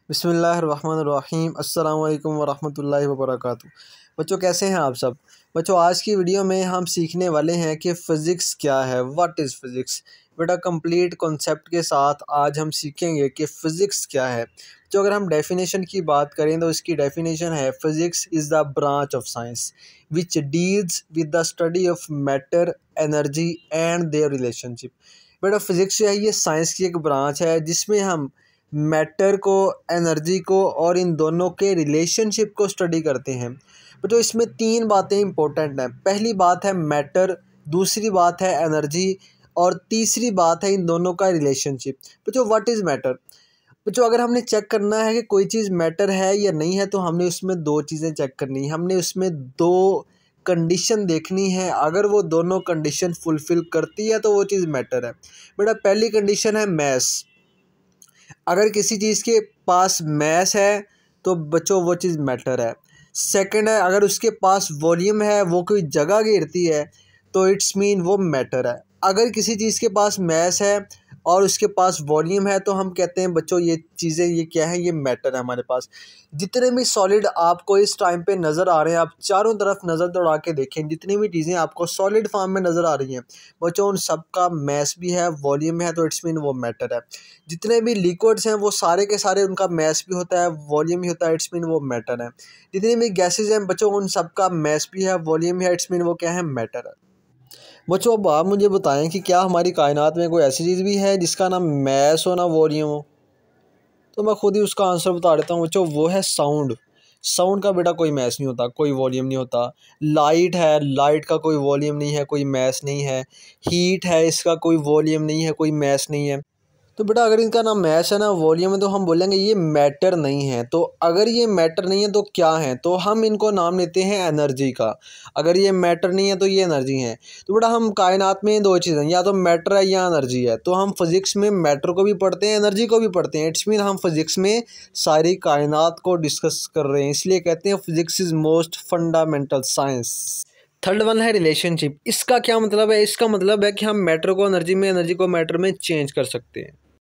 बिस्मिल्लाहिर्रहमानिर्रहीम अस्सलाम वालेकुम वरहमतुल्लाहि वबरकातुहू। बच्चों कैसे हैं आप सब। बच्चों आज की वीडियो में हम सीखने वाले हैं कि फ़िज़िक्स क्या है, व्हाट इज़ फ़िज़िक्स। बेटा कंप्लीट कॉन्सेप्ट के साथ आज हम सीखेंगे कि फ़िज़िक्स क्या है। जो अगर हम डेफिनेशन की बात करें तो इसकी डेफिनेशन है physics is the branch of science which deals with the study of matter, energy and their relationship. बेटा फ़िज़िक्स जो है ये साइंस की एक ब्रांच है जिसमें हम मैटर को, एनर्जी को और इन दोनों के रिलेशनशिप को स्टडी करते हैं। तो इसमें तीन बातें इंपॉर्टेंट हैं। पहली बात है मैटर, दूसरी बात है एनर्जी और तीसरी बात है इन दोनों का रिलेशनशिप। तो व्हाट इज़ मैटर। जो अगर हमने चेक करना है कि कोई चीज़ मैटर है या नहीं है तो हमने उसमें दो चीज़ें चेक करनी है। हमने उसमें दो कंडीशन देखनी है, अगर वो दोनों कंडीशन फुलफ़िल करती है तो वो चीज़ मैटर है। बेटा पहली कंडीशन है मैस। अगर किसी चीज़ के पास मैस है तो बच्चों वो चीज़ मैटर है। सेकंड है अगर उसके पास वॉल्यूम है, वो कोई जगह घेरती है तो इट्स मीन वो मैटर है। अगर किसी चीज़ के पास मैस है और उसके पास वॉल्यूम है तो हम कहते हैं बच्चों ये चीज़ें ये क्या है, ये मैटर है हमारे पास। जितने भी सॉलिड आपको इस टाइम पे नज़र आ रहे हैं, आप चारों तरफ नज़र दौड़ा के देखें, जितनी भी चीज़ें आपको सॉलिड फॉर्म में नज़र आ रही हैं बच्चों उन सब का मैस भी है, वॉल्यूम है, तो इट्स मीन वो मैटर है। जितने भी लिक्विड्स हैं वो सारे के सारे उनका मैस भी होता है, वॉल्यूम भी होता है, इट्स मीन वो मैटर है। जितनी भी गैसेज हैं बच्चों उन सब का मैस भी है, वॉल्यूम है, इट्स मीन वो क्या है, मैटर है। बच्चों अब आप मुझे बताएं कि क्या हमारी कायनात में कोई ऐसी चीज़ भी है जिसका ना मैस हो ना वॉल्यूम हो। तो मैं खुद ही उसका आंसर बता देता हूँ बच्चों, वो है साउंड। साउंड का बेटा कोई मैस नहीं होता, कोई वॉल्यूम नहीं होता। लाइट है, लाइट का कोई वॉल्यूम नहीं है, कोई मैस नहीं है। हीट है, इसका कोई वॉल्यूम नहीं है, कोई मैस नहीं है। तो बेटा अगर इनका ना मैस है ना वॉल्यूम है तो हम बोलेंगे ये मैटर नहीं है। तो अगर ये मैटर नहीं है तो क्या है, तो हम इनको नाम लेते हैं एनर्जी का। अगर ये मैटर नहीं है तो ये एनर्जी है। तो बेटा हम कायनात में दो चीज़ें, या तो मैटर है या एनर्जी है। तो हम फिज़िक्स में मैटर को भी पढ़ते हैं, एनर्जी को भी पढ़ते हैं। इट्स मीन हम फिज़िक्स में सारी कायनात को डिस्कस कर रहे हैं, इसलिए कहते हैं physics is most fundamental science. Third one है रिलेशनशिप। इसका क्या मतलब है, इसका मतलब है कि हम मैटर को एनर्जी में, एनर्जी को मैटर में चेंज कर सकते हैं।